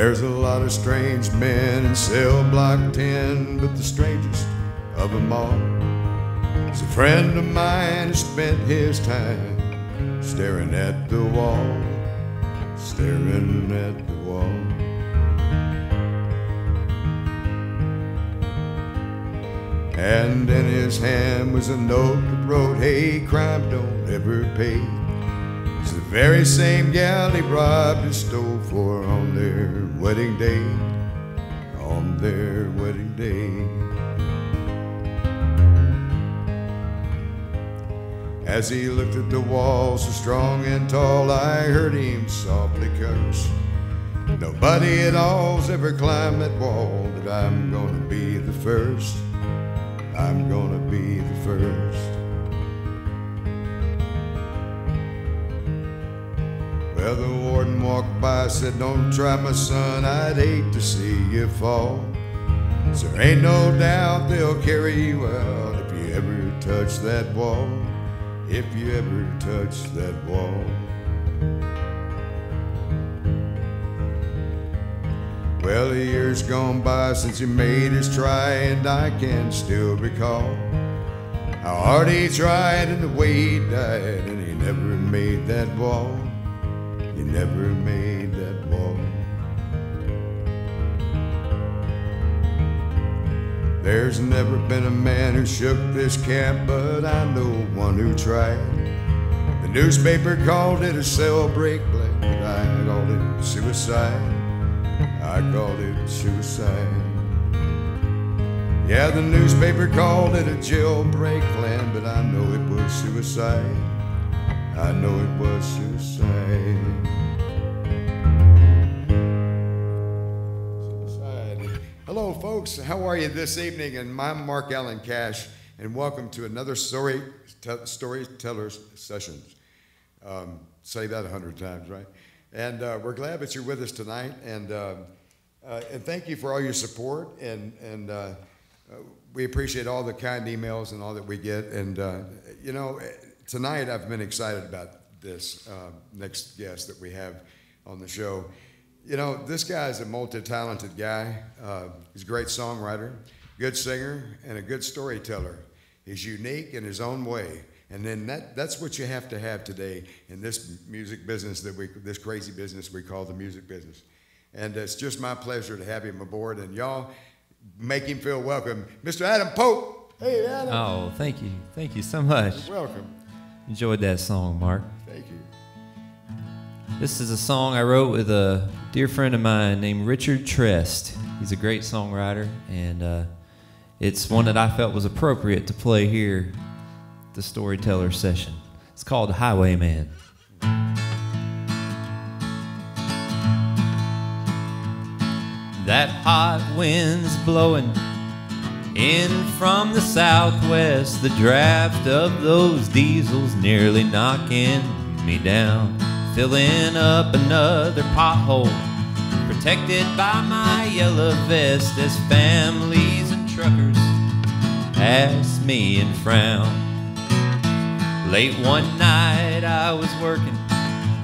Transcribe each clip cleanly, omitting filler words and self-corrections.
There's a lot of strange men in cell block 10, but the strangest of them all is a friend of mine who spent his time staring at the wall, staring at the wall. And in his hand was a note that wrote, "Hey, crime don't ever pay." It's the very same gal he robbed and stole for on their wedding day, on their wedding day. As he looked at the wall so strong and tall, I heard him softly curse. Nobody at all's ever climbed that wall, but I'm gonna be the first. I'm gonna be the first. Well, the warden walked by, said, "Don't try, my son, I'd hate to see you fall. So there ain't no doubt they'll carry you out if you ever touch that wall, if you ever touch that wall." Well, the years gone by since he made his try, and I can still recall how hard he tried and the way he died, and he never made that wall. He never made that wall. There's never been a man who shook this camp, but I know one who tried. The newspaper called it a cell break, but I called it suicide. I called it suicide. Yeah, the newspaper called it a jailbreak plan, but I know it was suicide. I know it was suicide. Suicide. Hello, folks. How are you this evening? And I'm Mark Allen Cash, and welcome to another Storytellers Sessions. Say that 100 times, right? And we're glad that you're with us tonight, and thank you for all your support, and we appreciate all the kind emails and all that we get. And you know, tonight I've been excited about this next guest that we have on the show. You know, this guy is a multi-talented guy. He's a great songwriter, good singer, and a good storyteller. He's unique in his own way. And then that's what you have to have today in this music business, this crazy business we call the music business. And it's just my pleasure to have him aboard, and y'all make him feel welcome. Mr. Adam Pope. Hey, Adam. Oh, thank you. Thank you so much. You're welcome. Enjoyed that song, Mark. Thank you. This is a song I wrote with a dear friend of mine named Richard Trest. He's a great songwriter, and it's one that I felt was appropriate to play here at the Storyteller Session. It's called Highwayman. That hot wind's blowing in from the southwest, the draft of those diesels nearly knocking me down, filling up another pothole, protected by my yellow vest as families and truckers pass me and frown. Late one night I was working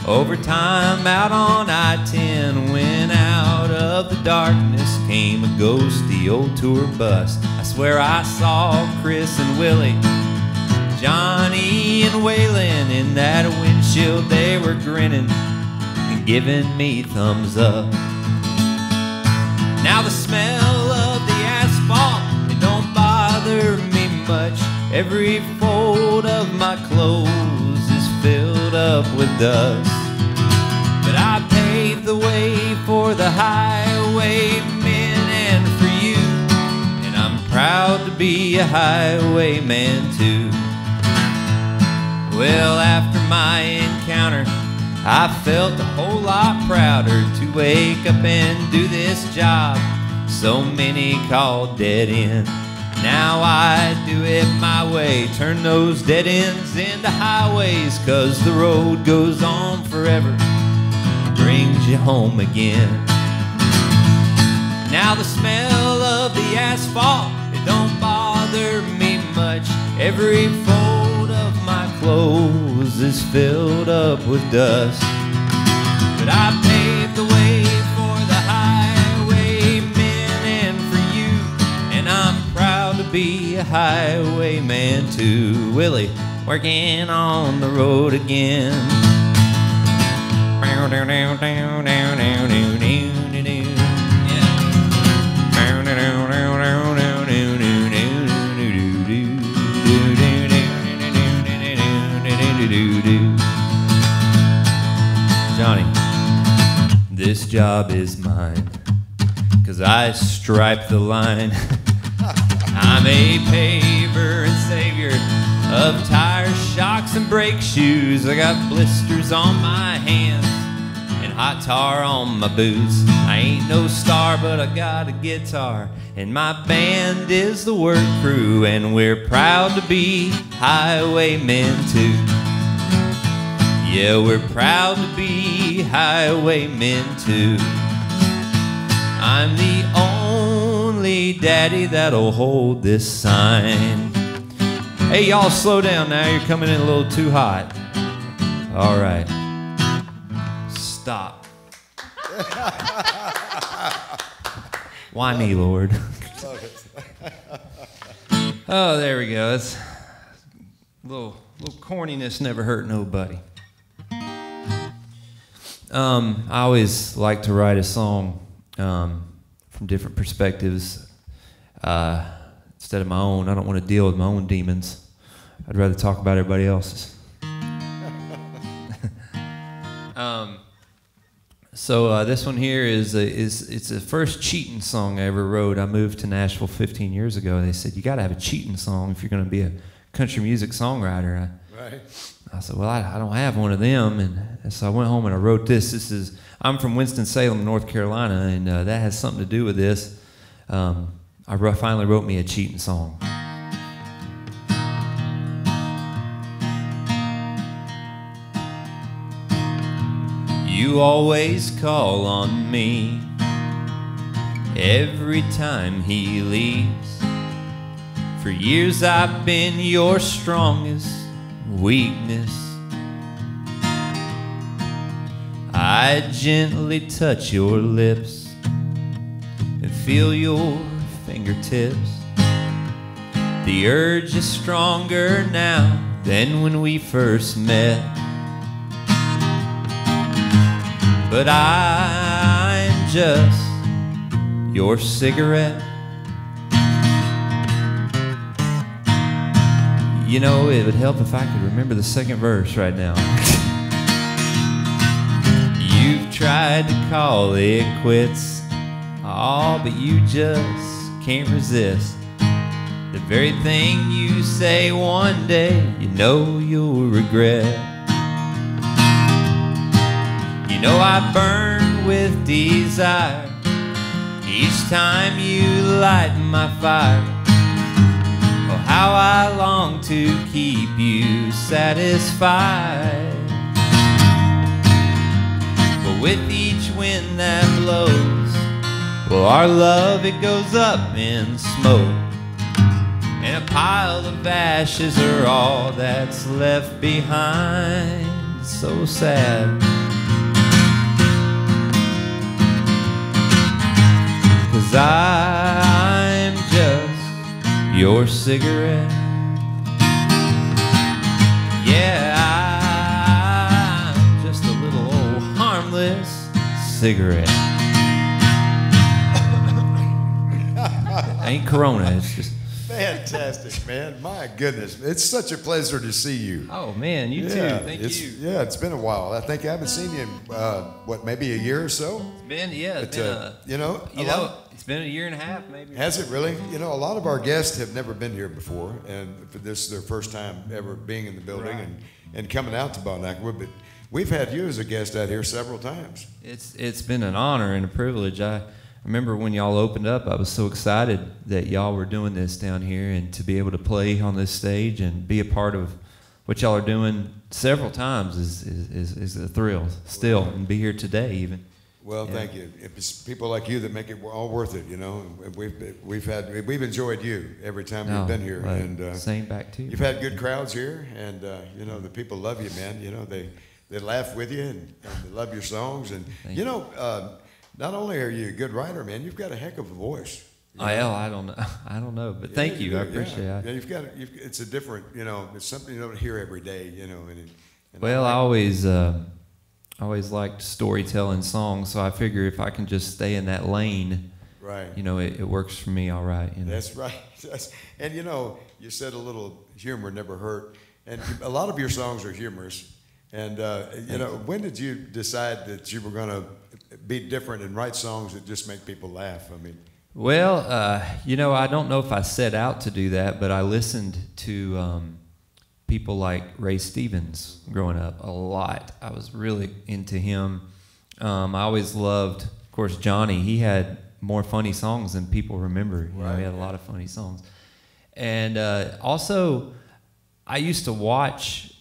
overtime out on I-10 when out of the darkness came a ghosty old tour bus. I swear I saw Chris and Willie, Johnny and Waylon. In that windshield they were grinning and giving me thumbs up. Now the smell of the asphalt, it don't bother me much. Every fold of my clothes is filled up with dust. But I paved the way for the highwaymen and for you, and I'm proud to be a highwayman too. Well, after my encounter, I felt a whole lot prouder to wake up and do this job so many call dead end. Now I do it my way, turn those dead ends into highways, 'cause the road goes on forever, brings you home again. Now the smell of the asphalt, it don't bother me much. Every fold of my clothes is filled up with dust. But I paved the way for the highway highwayman too. Willie, working on the road again. Johnny, this job is mine, 'cause I stripe the line. I'm a paver and savior of tire shocks and brake shoes. I got blisters on my hands and hot tar on my boots. I ain't no star, but I got a guitar, and my band is the work crew, and we're proud to be highwaymen too. Yeah, we're proud to be highwaymen too. I'm the only daddy that'll hold this sign. Hey, y'all, slow down now. You're coming in a little too hot. All right. Stop. Why me, Lord? Oh, there we go. That's a little corniness never hurt nobody. I always like to write a song from different perspectives instead of my own. I don't want to deal with my own demons. I'd rather talk about everybody else's. So this one here is the first cheating song I ever wrote. I moved to Nashville 15 years ago. They said, you got to have a cheating song if you're going to be a country music songwriter. Right. I said, well, I don't have one of them. And so I went home and I wrote this. I'm from Winston-Salem, North Carolina, and that has something to do with this. I finally wrote me a cheating song. You always call on me every time he leaves. For years I've been your strongest weakness. I gently touch your lips and feel your fingertips. The urge is stronger now than when we first met. But I'm just your cigarette. You know, it would help if I could remember the second verse right now. You've tried to call it quits, oh, but you just can't resist the very thing you say one day you know you'll regret. You know I burn with desire each time you light my fire. Oh, how I long to keep you satisfied. But with each wind that blows, well, our love, it goes up in smoke. And a pile of ashes are all that's left behind. So sad. 'Cause I'm just your cigarette. Yeah, I'm just a little old harmless cigarette. Ain't Corona, it's just... Fantastic, man. My goodness. It's such a pleasure to see you. Oh, man, you too. Thank you. Yeah, it's been a while. I think I haven't seen you in, maybe a year or so? It's been a year and a half, maybe. Has it really? You know, a lot of our guests have never been here before, and this is their first time ever being in the building and coming out to Bonacqua. But we've had you as a guest out here several times. It's been an honor and a privilege. I remember when y'all opened up, I was so excited that y'all were doing this down here, and to be able to play on this stage and be a part of what y'all are doing several times is a thrill still, and be here today even. Well, thank you. It's people like you that make it all worth it, you know. We've enjoyed you every time you've been here, and same back to you. You've had good crowds here, and you know the people love you, man. You know they laugh with you and they love your songs, and you know not only are you a good writer, man, you've got a heck of a voice. Well, I don't know. I don't know, but thank you. I appreciate it. Yeah, it's a different, it's something you don't hear every day, And well, I always liked storytelling songs, so I figure if I can just stay in that lane, right. It works for me all right. That's right. And you said a little humor never hurt, and a lot of your songs are humorous. And when did you decide that you were going to be different and write songs that just make people laugh? I mean, well, I don't know if I set out to do that, but I listened to people like Ray Stevens growing up a lot. I was really into him. I always loved, of course, Johnny. He had more funny songs than people remember. He had a lot of funny songs. And also, I used to watch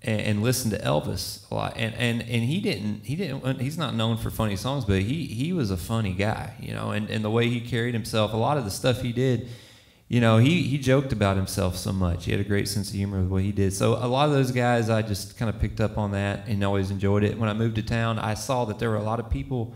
and listen to Elvis a lot. And he's not known for funny songs, but he was a funny guy, and the way he carried himself, a lot of the stuff he did, he joked about himself so much. He had a great sense of humor with what he did. So a lot of those guys, I just kind of picked up on that and always enjoyed it. When I moved to town, I saw that there were a lot of people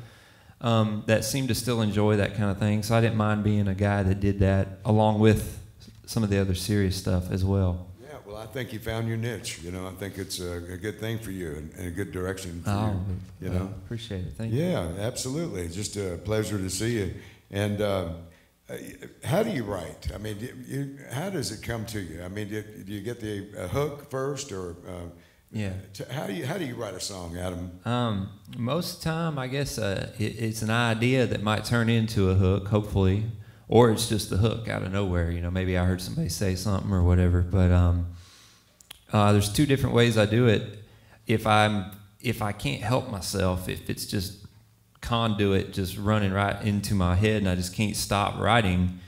that seemed to still enjoy that kind of thing. So I didn't mind being a guy that did that along with some of the other serious stuff as well. Yeah, well, I think you found your niche. I think it's a good thing for you and a good direction for you. Appreciate it. Thank you. Yeah, absolutely. It's just a pleasure to see you. And how do you write? I mean, how does it come to you? I mean, do you get the hook first, or yeah? How do you write a song, Adam? Most of the time, I guess it's an idea that might turn into a hook, hopefully, or it's just the hook out of nowhere. Maybe I heard somebody say something or whatever. But there's two different ways I do it. If I can't help myself, if it's just conduit just running right into my head and I just can't stop writing,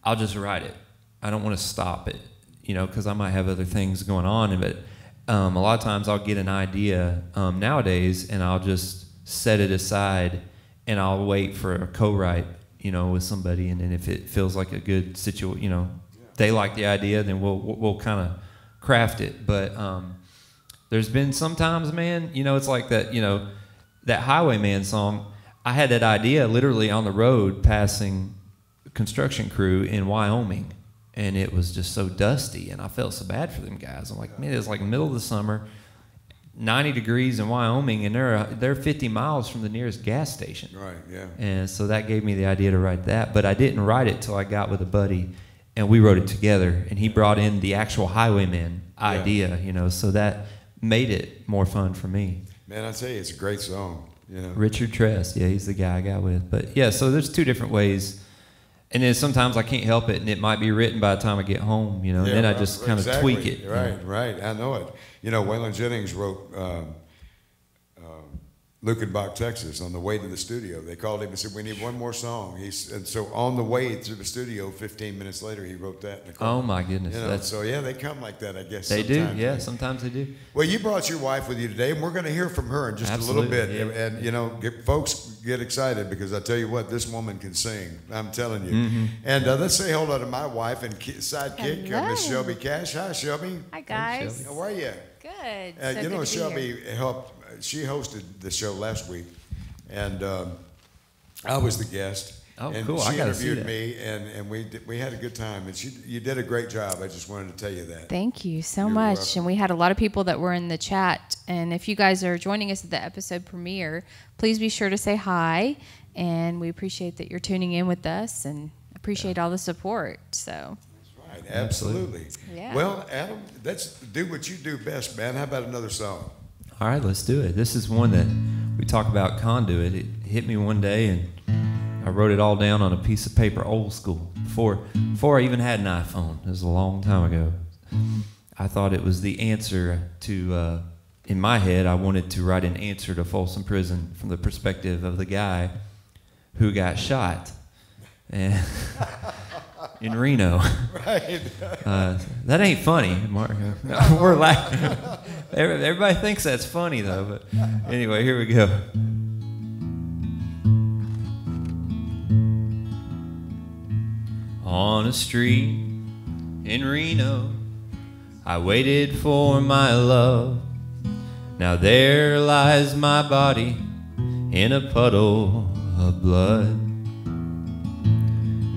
I'll just write it. I don't want to stop it, because I might have other things going on. But a lot of times I'll get an idea nowadays and I'll just set it aside and I'll wait for a co-write, with somebody. And then if it feels like a good situation, they like the idea, then we'll kind of craft it. But there's been sometimes, man, it's like that, that Highwayman song. I had that idea literally on the road passing a construction crew in Wyoming, and it was just so dusty, and I felt so bad for them guys. I'm like, man, it was like middle of the summer, 90 degrees in Wyoming, and they're 50 miles from the nearest gas station. Right, yeah. And so that gave me the idea to write that, but I didn't write it till I got with a buddy, and we wrote it together, and he brought in the actual Highwayman idea, so that made it more fun for me. Man, I tell you, it's a great song. Richard Tress, he's the guy I got with. But yeah, so there's two different ways, and then sometimes I can't help it, and it might be written by the time I get home, and then I just kind of tweak it. Right. I know it. Waylon Jennings wrote Lukenbach, Texas, on the way to the studio. They called him and said, "We need one more song." And so on the way to the studio, 15 minutes later, he wrote that in the car. Oh my goodness! So they come like that, I guess. They do, yeah. Sometimes they do. Well, you brought your wife with you today, and we're going to hear from her in just a little bit. Yeah. And folks, get excited, because I tell you what, this woman can sing. I'm telling you. Mm-hmm. And let's say hello to my wife and sidekick, Miss Shelby Cash. Hi, Shelby. Hi, guys. Hey, how are you? Good. So Shelby helped. She hosted the show last week, and I was the guest. Oh, and cool! She interviewed me, and we had a good time. And you did a great job. I just wanted to tell you that. Thank you so much. Welcome. And we had a lot of people that were in the chat. And if you guys are joining us at the episode premiere, please be sure to say hi. And we appreciate that you're tuning in with us, and appreciate all the support. So. That's right. Absolutely. Yeah. Well, Adam, let's do what you do best, man. How about another song? All right, let's do it. This is one that we talk about, conduit. It hit me one day, and I wrote it all down on a piece of paper, old school, before I even had an iPhone. It was a long time ago. I thought it was the answer to, in my head, I wanted to write an answer to Folsom Prison from the perspective of the guy who got shot. And in Reno. Right. That ain't funny, Mark. No, we're laughing. Everybody thinks that's funny, though. But anyway, here we go. On a street in Reno, I waited for my love. Now there lies my body in a puddle of blood.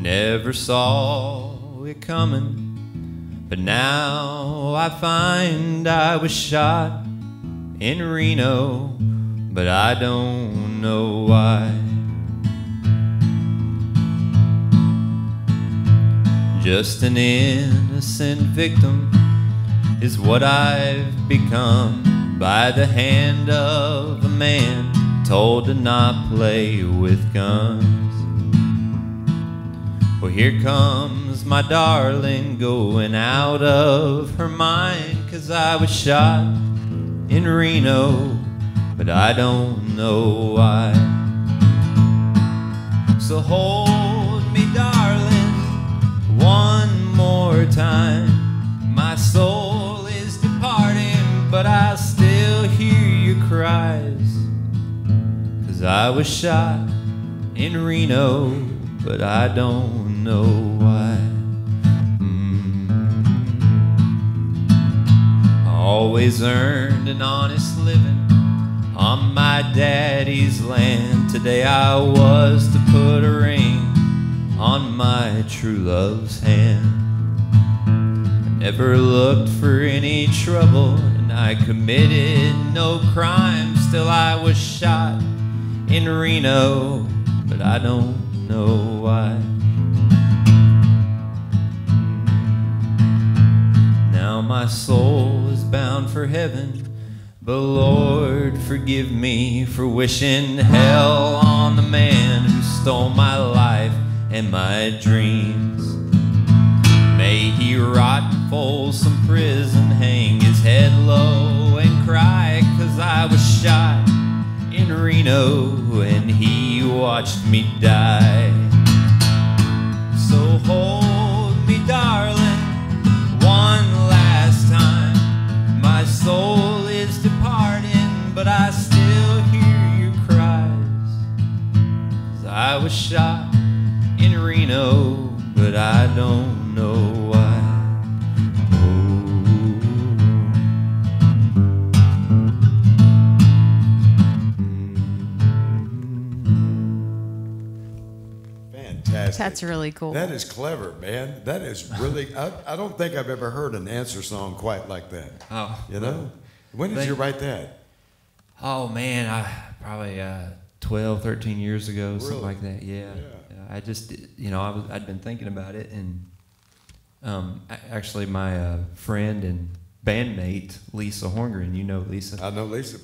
Never saw it coming, but now I find I was shot in Reno, but I don't know why. Just an innocent victim is what I've become by the hand of a man told to not play with guns. Well, here comes my darling going out of her mind, 'cause I was shot in Reno, but I don't know why. So hold me, darling, one more time. My soul is departing, but I still hear your cries. 'Cause I was shot in Reno, but I don't know why. I always earned an honest living on my daddy's land. Today I was to put a ring on my true love's hand. I never looked for any trouble, and I committed no crime. Still I was shot in Reno, but I don't know why. Now my soul is bound for heaven, but Lord, forgive me for wishing hell on the man who stole my life and my dreams. May he rot in Folsom Prison, hang his head low and cry, 'cause I was shot in Reno and he watched me die. So hold me, darling, one last time. My soul is departing, but I still hear your cries. 'Cause I was shot in Reno, but I don't know why. Fantastic. That's really cool. That is clever, man. That is really, I don't think I've ever heard an answer song quite like that. Oh. You know? When did you write that? Oh, man, probably 12, 13 years ago, something Really? like that, yeah. I just, I'd been thinking about it, and actually my friend and bandmate, Lisa Horngren, you know Lisa. I know Lisa.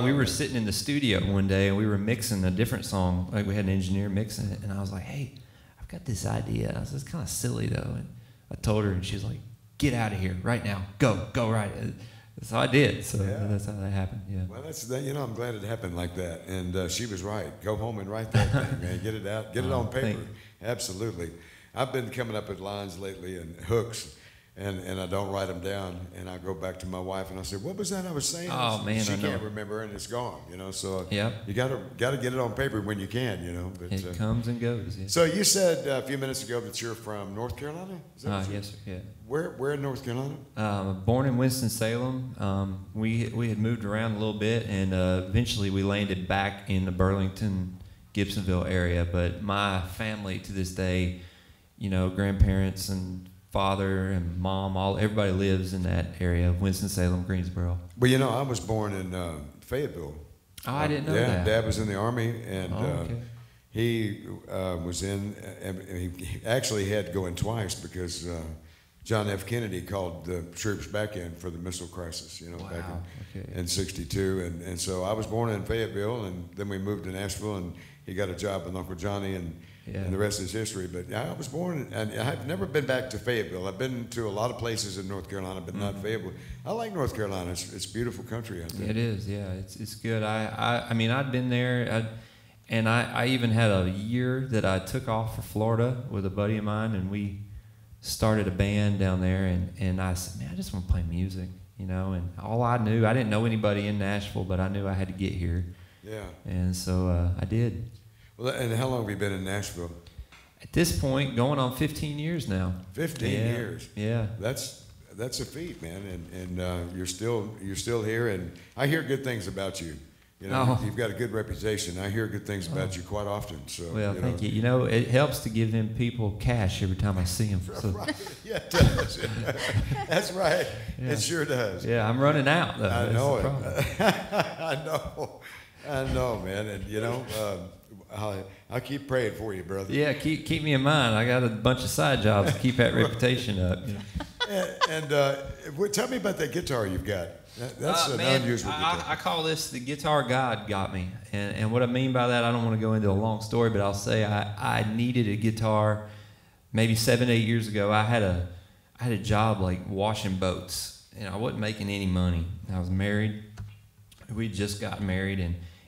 We were sitting in the studio one day, and we were mixing a different song. Like, we had an engineer mixing it, and I was like, hey, I've got this idea. I said, it's kind of silly, though. And I told her, and she's like, get out of here right now. Go write it. So I did. So that's how that happened, yeah. Well, I'm glad it happened like that. And she was right. Go home and write that thing, man. Get it out. Get it on paper. Absolutely. I've been coming up with lines lately and hooks, and I don't write them down. And I go back to my wife and I say, what was that I was saying? Oh, man, she I know. can't remember, and it's gone, So Yep. you gotta get it on paper when you can, But, It comes and goes, yeah. So you said a few minutes ago that you're from North Carolina? Is that what Yes, sir, yeah. Where in North Carolina? Born in Winston-Salem. We had moved around a little bit, and eventually we landed back in the Burlington, Gibsonville area. But my family to this day, grandparents and father and mom, everybody lives in that area of Winston-Salem, Greensboro. Well, I was born in Fayetteville. Oh, I didn't know that. Yeah, Dad was in the Army, and okay. he was in. He actually had to go in twice because John F. Kennedy called the troops back in for the missile crisis. Back in '62, and so I was born in Fayetteville, and then we moved to Nashville, and he got a job with Uncle Johnny, and the rest is history. But I was born, and I've never been back to Fayetteville. I've been to a lot of places in North Carolina, but not Fayetteville. I like North Carolina. It's a beautiful country out there. It is, yeah. It's good. I mean, I'd been there, and I even had a year that I took off for Florida with a buddy of mine, and we started a band down there, and I said, man, I just want to play music, and all I knew, I didn't know anybody in Nashville, but I knew I had to get here. Yeah. And so I did. Well, and how long have you been in Nashville? At this point, going on 15 years now. 15 years. Yeah. That's a feat, man, and you're still here, and I hear good things about you. You know, Oh. you've got a good reputation. I hear good things about you quite often. So, Well, thank you. You know, it helps to give them people cash every time I see them. So. Right. Yeah, it does. That's right. Yeah. It sure does. Yeah, I'm running out, though. I That's know the it. problem. I know, man. And, you know, I'll keep praying for you, brother. Yeah, keep me in mind. I got a bunch of side jobs to keep that reputation up. You know. And tell me about that guitar you've got. That's an unusual guitar. I call this the guitar God got me. And what I mean by that, I don't want to go into a long story, but I'll say I needed a guitar maybe 7, 8 years ago. I had a job like washing boats, and I wasn't making any money. I was married. We just got married,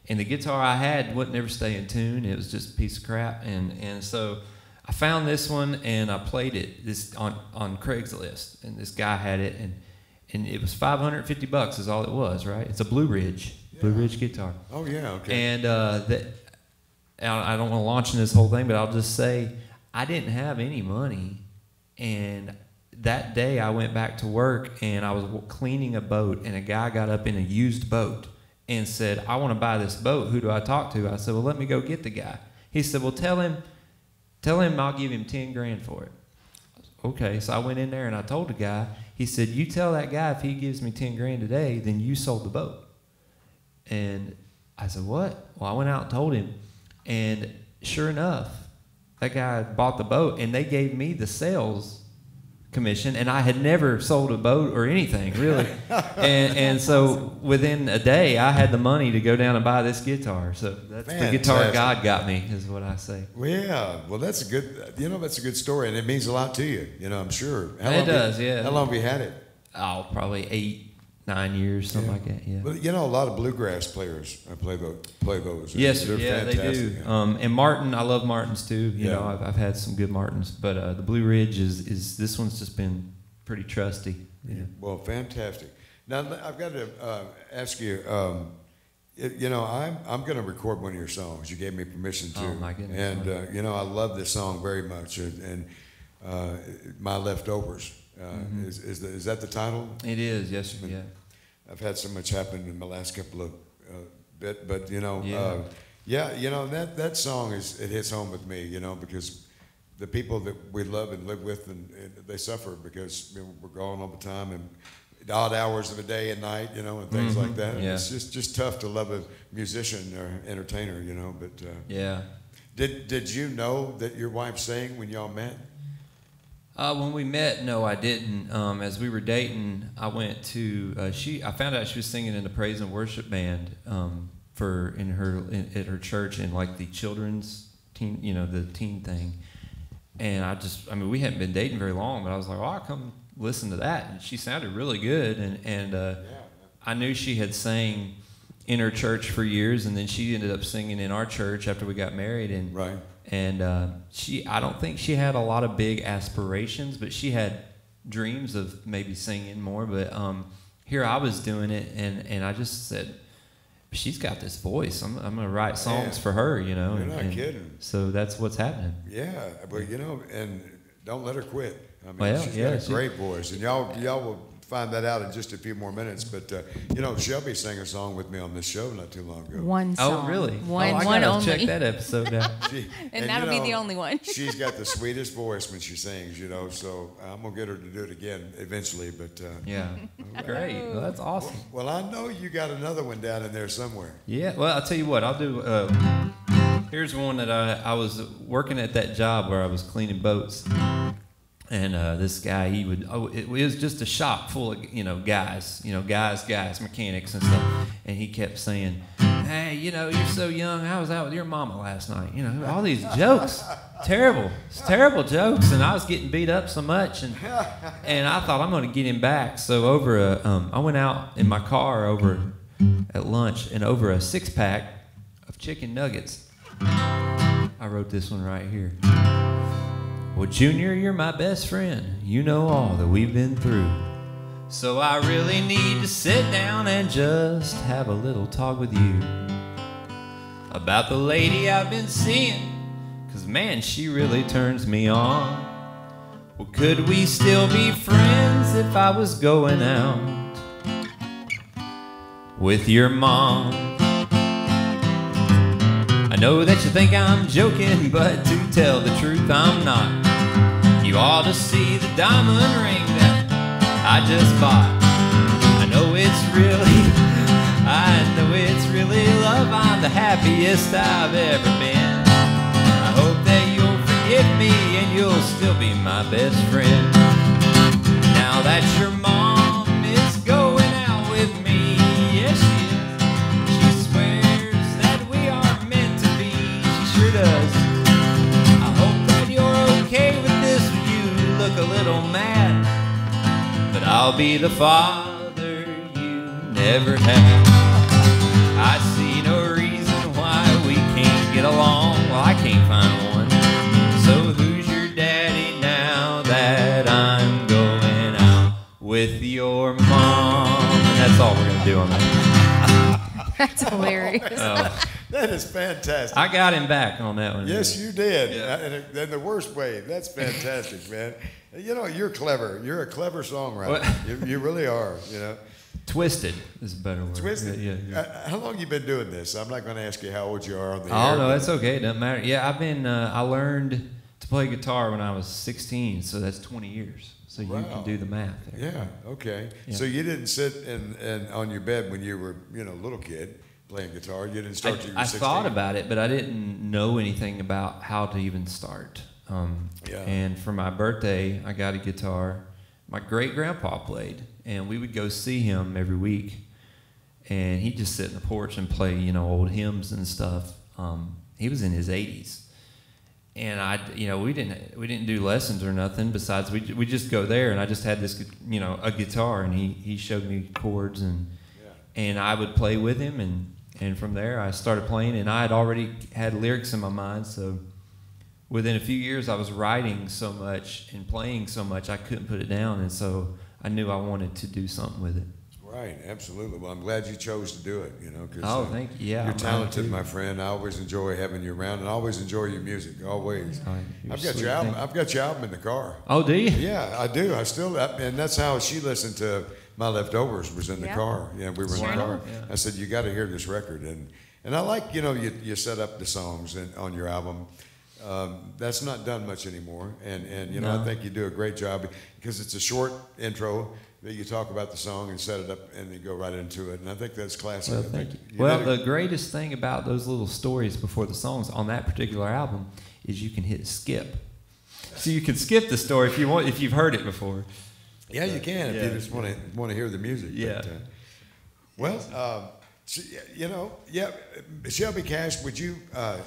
and the guitar I had wouldn't ever stay in tune. It was just a piece of crap. And so I found this one, and I played it on Craigslist, and this guy had it, and it was $550 is all it was, right? It's a Blue Ridge guitar. Oh, yeah, okay. And I don't want to launch in this whole thing, but I'll just say I didn't have any money, and that day I went back to work, and I was cleaning a boat, and a guy got up in a used boat and said, I want to buy this boat. Who do I talk to? I said, well, let me go get the guy. He said, well, tell him I'll give him 10 grand for it. Okay, so I went in there and I told the guy. He said, you tell that guy if he gives me 10 grand today, then you sold the boat. And I said, what? Well, I went out and told him, and sure enough, that guy bought the boat, and they gave me the sales commission, and I had never sold a boat or anything, really. and so within a day, I had the money to go down and buy this guitar. So that's the guitar God got me, is what I say. Well, yeah. Well, that's a good story, and it means a lot to you. You know, I'm sure. It does, yeah. How long have you had it? Oh, probably 8, 9 years, something like that. Yeah. Well, you know, a lot of bluegrass players play those. Yes, they're yeah, fantastic. they do. Yeah. And Martin, I love Martins too. You Yeah. know, I've had some good Martins, but the Blue Ridge is this one's just been pretty trusty. Yeah. Well, fantastic. Now I've got to ask you. You know, I'm going to record one of your songs. You gave me permission to. Oh my goodness! And you know, I love this song very much. And My Leftovers is that the title? It is. Yes, sir. Yeah. I've had so much happen in the last couple of but you know, you know that song it hits home with me. You know, because the people that we love and live with, and they suffer because we're gone all the time, and odd hours of the day and night, you know, and things like that. Yeah. It's just tough to love a musician or entertainer, you know. But Yeah. Did you know that your wife sang when y'all met? When we met, no, I didn't. As we were dating, I went to I found out she was singing in the praise and worship band at her church in like the children's teen, you know, the teen thing. And I mean, we hadn't been dating very long, but I was like, oh, I'll come listen to that. And she sounded really good, and I knew she had sang in her church for years, and then she ended up singing in our church after we got married. And Right. And I don't think she had a lot of big aspirations, but she had dreams of maybe singing more. But here I was doing it, and I just said, she's got this voice. I'm going to write songs for her, you know. You're not kidding. So that's what's happening. Yeah, but you know, and don't let her quit. I mean, Well, she's yeah, got a great voice, and y'all will find that out in just a few more minutes. But you know, Shelby sang a song with me on this show not too long ago. One song. Oh, really? One, I one gotta only. check that episode out. And that'll be the only one. She's got the sweetest voice when she sings, you know. So I'm gonna get her to do it again eventually. But Yeah. Great. Well, that's awesome. well, I know you got another one down in there somewhere. Yeah, well, I'll tell you what, I'll do, here's one that I was working at that job where I was cleaning boats, and this guy, it was just a shop full of, guys, mechanics and stuff, and he kept saying, hey, you're so young, I was out with your mama last night, all these jokes, terrible jokes, and I was getting beat up so much, and I thought I'm going to get him back, so I went out in my car over at lunch, and over a 6-pack of chicken nuggets, I wrote this one right here. Well, Junior, you're my best friend. You know all that we've been through. So I really need to sit down and just have a little talk with you about the lady I've been seeing, 'cause man, she really turns me on. Well, could we still be friends if I was going out with your mom? know that you think I'm joking, but to tell the truth, I'm not. You ought to see the diamond ring that I just bought. I know it's really love. I'm the happiest I've ever been. I hope that you'll forgive me and you'll still be my best friend. Now that your mom is going out with me, yes she is. She swears that we are meant to be, she sure does. I hope that you're okay with this. You look a little mad, but I'll be the father you never had. I see no reason why we can't get along. Well, I can't find one. So who's your daddy now that I'm going out with your mom? And that's all we're gonna do on that. That's hilarious. That is fantastic. I got him back on that one. Yes, you did. Yeah. In the worst way. That's fantastic, man. You know, you're clever. You're a clever songwriter. You really are, you know. Twisted is a better word. Twisted? Yeah. How long you been doing this? I'm not going to ask you how old you are on the Oh, air. no, that's okay. It doesn't matter. Yeah, I've been, I learned to play guitar when I was 16, so that's 20 years. So you can do the math there. Yeah, okay. Yeah. So you didn't sit on your bed when you were, a little kid playing guitar. You didn't start till you were 16. I thought about it, but I didn't know anything about how to even start. And for my birthday, I got a guitar. My great-grandpa played, and we would go see him every week. And he'd just sit in the porch and play, old hymns and stuff. He was in his 80s. And we didn't do lessons or nothing. Besides, we just go there, and I just had this, a guitar, and he showed me chords, and I would play with him, and from there I started playing, and I had already had lyrics in my mind. So within a few years, I was writing so much and playing so much, I couldn't put it down, and so I knew I wanted to do something with it. Right, absolutely. Well, I'm glad you chose to do it, Oh, thank you. Yeah, you're talented, my friend. I always enjoy having you around, and I always enjoy your music, always. I've got your album. I've got your album in the car. Oh, do you? Yeah, I do. And that's how she listened to My Leftovers, was in the car. Yeah, we were in the car. Yeah. I said, you got to hear this record, and I like, you set up the songs on your album. That's not done much anymore, and No. I think you do a great job because it's a short intro that you talk about the song and set it up and then go right into it, and I think that's classic. Well, thank you. Well, the greatest thing about those little stories before the songs on that particular album is you can hit skip, so you can skip the story if you want, if you've heard it before. Yeah, you can if you just want to hear the music. Yeah. But, Shelby Cash, would you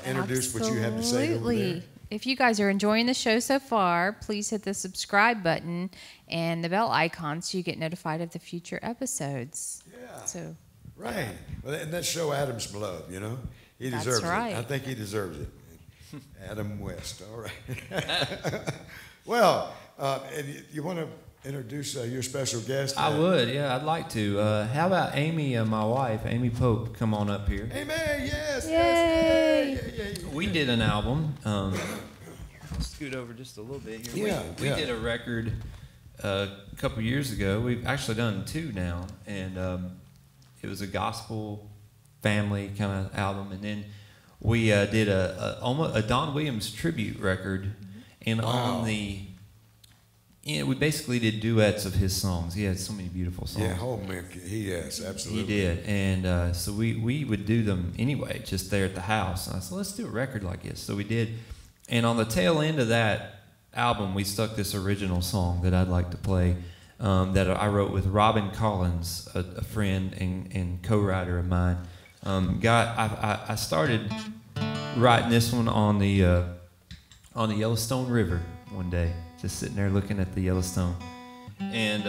introduce what you have to say over there? If you guys are enjoying the show so far, please hit the subscribe button and the bell icon so you get notified of the future episodes. Yeah. So. Right. Well, and that's show Adam's beloved, He That's deserves right. it. I think he deserves it. Adam West. All right. Well, and you want to introduce your special guest? I would, yeah, I'd like to. How about Amy, my wife, Amy Pope, come on up here? Amy, yes. Yay. Yes. We did an album. I'll scoot over just a little bit here. We did a record a couple years ago. We've actually done two now, and it was a gospel family kind of album. And then we did a Don Williams tribute record, and on the we basically did duets of his songs. He had so many beautiful songs. Yeah, oh man, yes, absolutely. He did, and so we would do them anyway, just there at the house. And I said, let's do a record like this. So we did, and on the tail end of that album, we stuck this original song that I'd like to play, that I wrote with Robin Collins, a friend and co-writer of mine. I started writing this one on the Yellowstone River one day. Just sitting there looking at the Yellowstone. And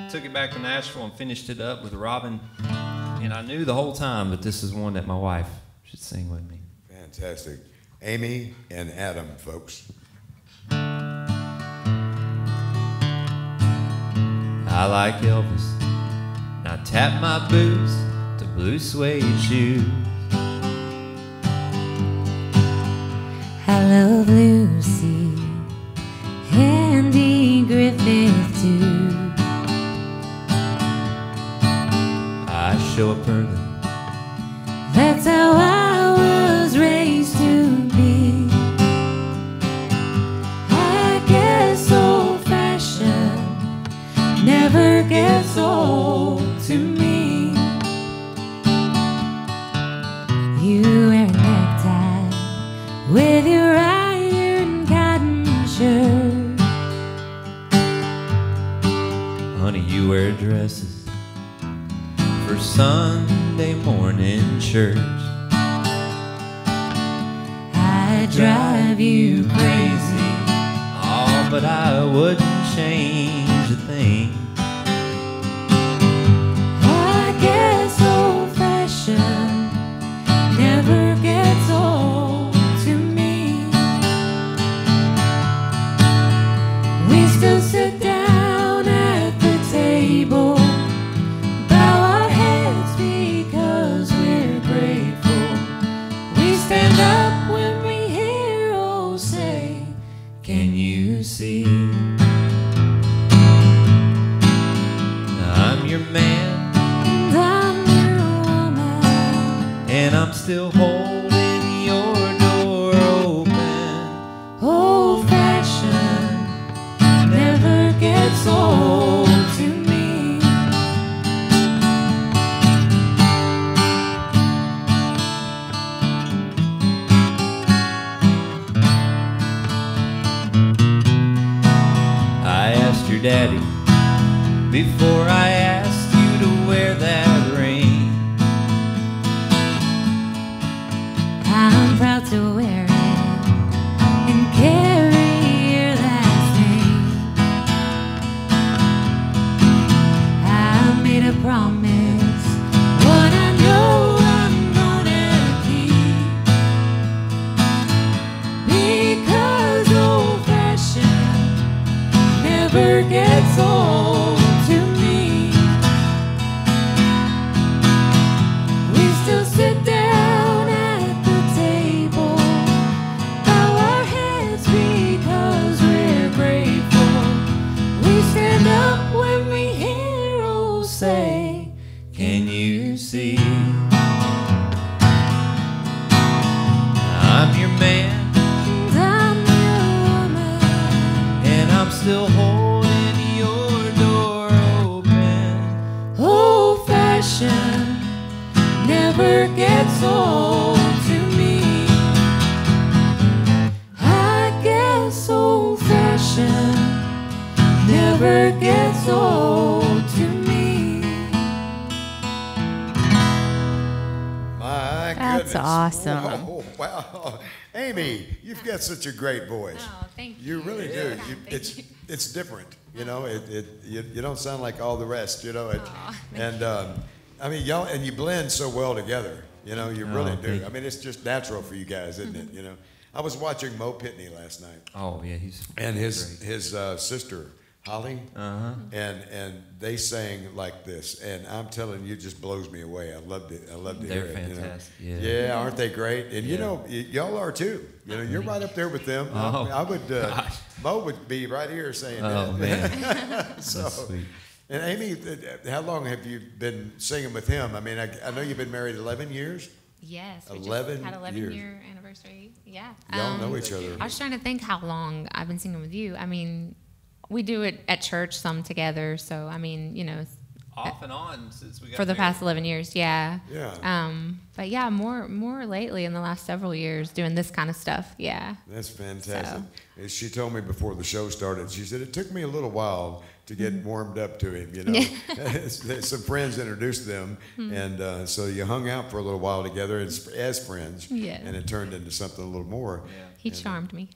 took it back to Nashville and finished it up with Robin. And I knew the whole time that this is one that my wife should sing with me. Fantastic. Amy and Adam, folks. I like Elvis. Now tap my boots to blue suede shoes. I love Lucy. Andy Griffith too. I show up early. That's how I was raised. dresses for Sunday morning church. I drive you crazy. Oh, but I wouldn't change a thing. I guess old-fashioned never gets old to me. We still sit down at the table, bow our heads because we're grateful. We stand up when we hear old say, "Can you see?" I'm your man, And I'm your woman. and I'm still holding your door open. Old-fashioned never gets old to me. I asked your daddy before I asked you to wear that ring. I'm proud to wear it and carry your last name. I made a promise, one I know I'm gonna keep, because old-fashioned never gets old to me. We still sit down at the table, bow our heads because we're grateful. We stand up when we hear old say, Can you see? I'm your man, "And I'm your woman." and I'm still holding your door open. Old-fashioned never gets old to me. I guess old-fashioned never gets old to me. My That's goodness. awesome. Oh, wow. Amy, you've got such a great voice. Oh, thank you. You really do. It's different. You know, you don't sound like all the rest, you know. I mean, y'all, and you blend so well together. You know, you really thank do. you. I mean, it's just natural for you guys, isn't it? You know, I was watching Mo Pitney last night, Oh yeah, he's and his great. sister Holly, and they sang like this, and I'm telling you, it just blows me away. I loved it. I loved to They're hear it. You know? fantastic, yeah. Yeah, aren't they great? And you Yeah. know, y'all are too. You know, you're right up there with them. Oh, I would. gosh. Mo would be right here saying Oh that. man, So, that's sweet. and Amy, how long have you been singing with him? I mean, I know you've been married 11 years. Yes, we 11 just had 11 years. year anniversary. Yeah. Y'all know each other. I was trying to think how long I've been singing with you. I mean, we do it at church some together. So, I mean, you know, Off and on since we got for the married. past 11 years, yeah. Yeah. But yeah, more lately in the last several years doing this kind of stuff. Yeah. That's fantastic. And she told me before the show started, she said, it took me a little while to get warmed up to him, you know. Some friends introduced them, and so you hung out for a little while together as friends, Yeah. and it turned into something a little more. He charmed me.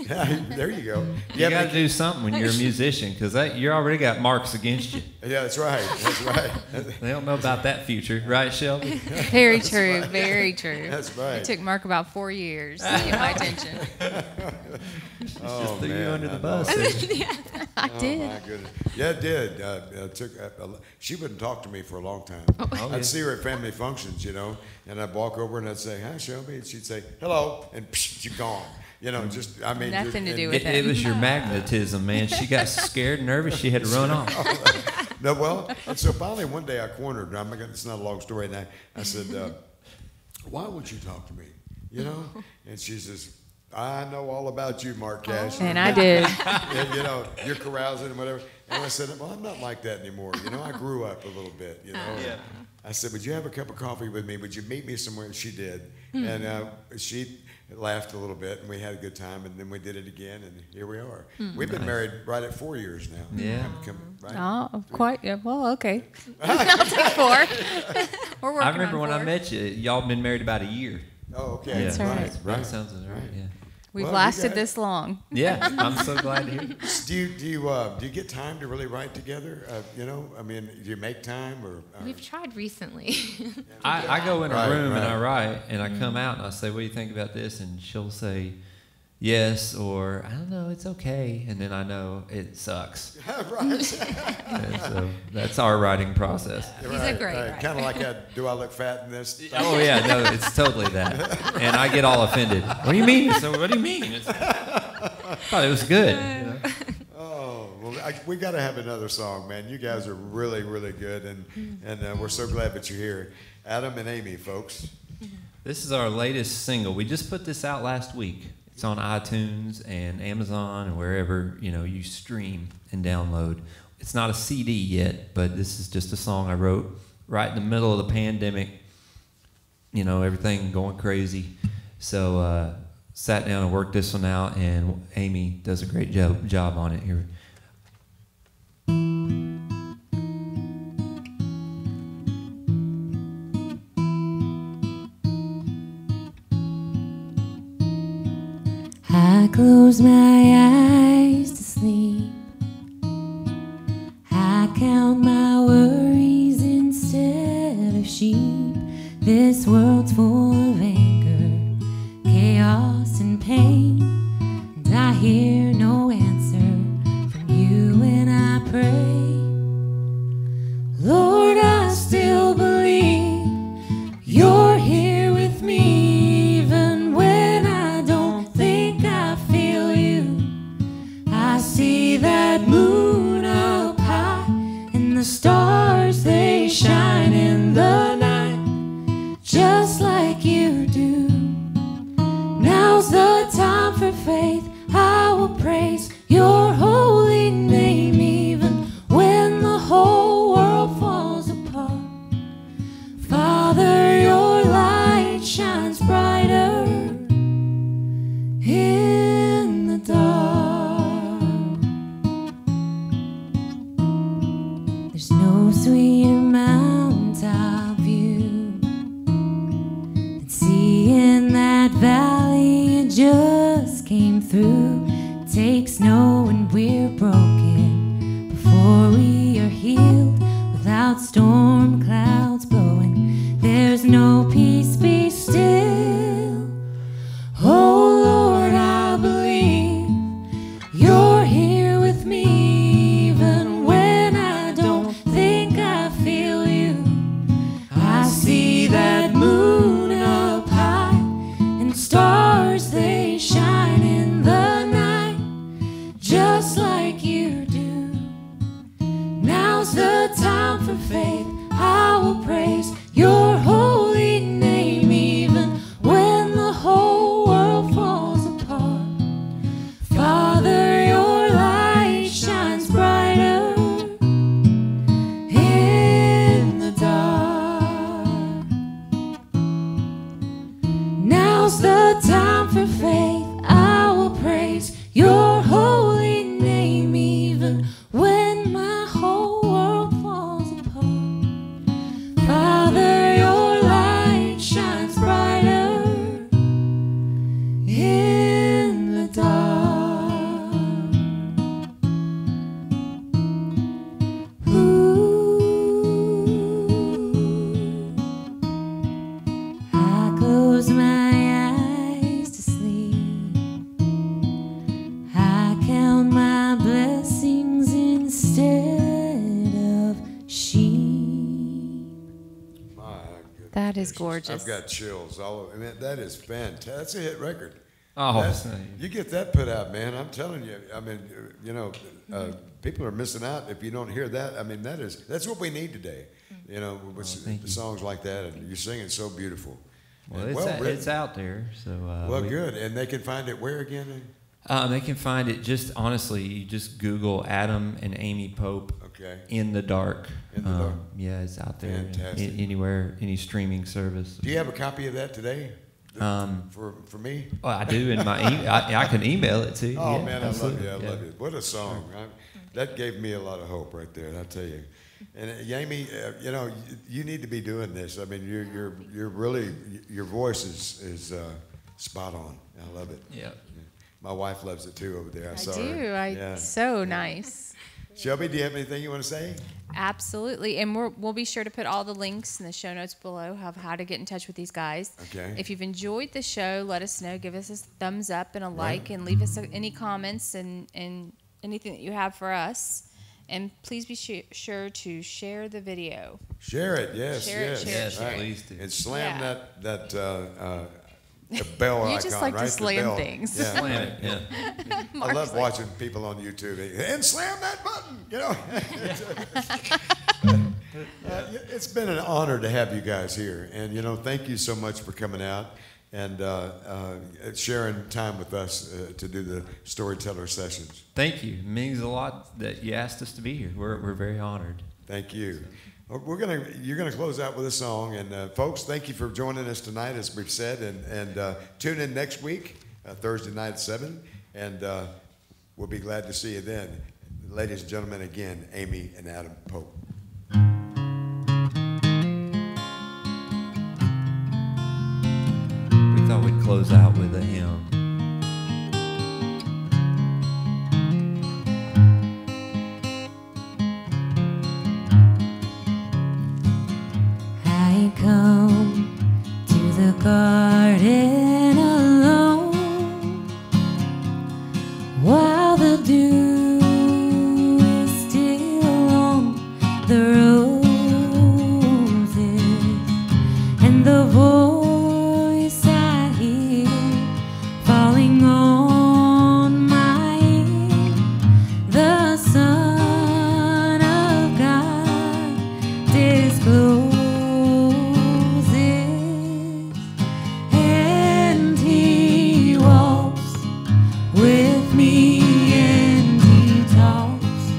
There you go. You got to do something when you're a musician because you already got marks against you. Yeah, that's right. That's right. They don't know about that future, right, Shelby? Very true. Very true. That's right. It took Mark about 4 years to get my attention. Oh, threw you man, under the I bus. know. I Oh, did. my goodness. Yeah, it did. She wouldn't talk to me for a long time. yeah. I'd see her at family functions, you know, and I'd walk over and I'd say, "Hi, Shelby," and she'd say, "Hello," and psh, she's gone. You know, just, I mean. Nothing to and- do with It was your magnetism, man. She got scared, nervous. She had to run off. No, well, and so finally one day I cornered her. It's not a long story, and I said, "Why would you talk to me?" You know, and she says, "I know all about you, Mark Cash." And I did. And, you know, you're carousing and whatever. And I said, "Well, I'm not like that anymore. You know, I grew up a little bit. You know." Yeah. I said, "Would you have a cup of coffee with me? Would you meet me somewhere?" And she did, and laughed a little bit, and we had a good time, and then we did it again, and here we are. We've been married right at 4 years now. Yeah. Right? Oh, quite. Yeah, well, okay. Not 4. We're working I remember on when 4. I met you, y'all been married about a year. Oh, okay. That's right. That sounds right. Yeah. We've Well, you lasted got- this long. Yeah, I'm so glad to hear it. Do you get time to really write together? You know, I mean, do you make time or We've tried recently. I go in a Right, room and right. I write, and I come out and I say, "What do you think about this?" And she'll say, "Yes," or "I don't know, it's okay," and then I know it sucks. right? And so that's our writing process. He's a great writer. Kind of like that. Do I look fat in this? Oh yeah, no, it's totally that, and I get all offended. What do you mean? So what do you mean? I thought it was good. You know? Oh, well, we got to have another song, man. You guys are really, really good, and we're so glad that you're here. Adam and Amy, folks. This is our latest single. We just put this out last week. It's on iTunes and Amazon and wherever you stream and download. It's not a CD yet, but this is just a song I wrote right in the middle of the pandemic. Everything going crazy. So sat down and worked this one out, and Amy does a great job on it here. I close my eyes to sleep. I count my worries instead of sheep. This world's full of anger, chaos and pain, and I hear no answer from you when I pray. Lord, I still believe you're here with me, even when I don't think I feel you. I see that moon up high, and the stars, they shine in the night, just like you do. Now's the time for faith. I will praise your holy name, even when the whole world falls apart. Father, your light shines brighter in the dark. There's no sweeter mountaintop view than seeing that valley you just came through. It takes knowing we're broken before we are healed. Without storm clouds blowing, there's no peace, be still. Oh Lord, I believe you're here with me, even when I don't think I feel you. I see that moon up high, and stars, they shine in the night, just like you do. Now's the time for faith. I will praise your holy name, even when the whole world falls apart. Father, your light shines brighter in the dark. Now's the time for faith. I will praise your holy name, even when my whole world falls apart. Father, your light shines brighter in the dark. I close my eyes to sleep. I count my blessings instead of sheep. My goodness. That is gorgeous. I've got chills all over. Man, that is fantastic. That's a hit record. Oh, That's- thank you get that put out, man. I'm telling you. I mean, people are missing out if you don't hear that. I mean, that's what we need today. With thank you. songs like that, and you're singing so beautiful. Well, And it's written. out there. So Well, good, and they can find it where again? They can find it just honestly. You just Google Adam and Amy Pope Okay. in the dark. In the Dark. Yeah, it's out there Fantastic. anywhere, any streaming service. Do you have a copy of that today? For me? Well, I do in my I can email it to you. Oh Yeah, man, I love absolutely. you. I love you. What a song! That gave me a lot of hope right there. I tell you. And Jamie, you know, you need to be doing this. I mean, you're really, your voice is spot on. I love it. Yeah. My wife loves it too over there. I saw do. her. Yeah. So nice. Shelby, do you have anything you want to say? Absolutely. And we'll be sure to put all the links in the show notes below of how to get in touch with these guys. Okay. If you've enjoyed the show, let us know. Give us a thumbs up and a like, and leave us any comments and anything that you have for us. And please be sure to share the video. Share it, yes, Share it, yes. share it, share it. Please do. And slam Yeah. that bell icon, You just like to right? The slam bell. things. Yeah. Slam it, yeah. I love watching people on YouTube and slam that button. You know, it's been an honor to have you guys here, and you know, thank you so much for coming out and sharing time with us to do the Storyteller Sessions. Thank you. It means a lot that you asked us to be here. We're very honored. Thank you. You're gonna close out with a song, and folks, thank you for joining us tonight, as we've said, and tune in next week, Thursday night at 7, and we'll be glad to see you then. Ladies and gentlemen, again, Amy and Adam Pope. We thought we'd close out with a hymn. I come to the garden alone while the dew is still on the roses, and the voice I hear falling on my ear, the Son of God discloses. And he walks with me, and he talks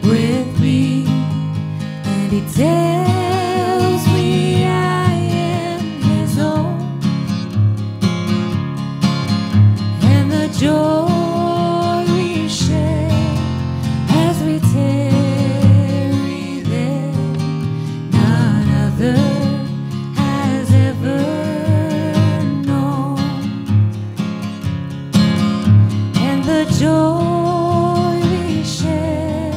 with me, and he tells me I am his own, and the joy we share as we tarry there, none other has ever known. And the joy we share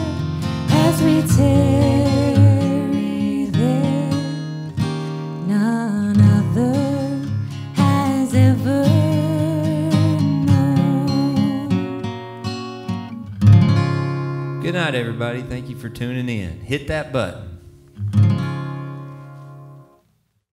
as we tarry there, none other has ever known. Good night, everybody. Thank you for tuning in. Hit that button.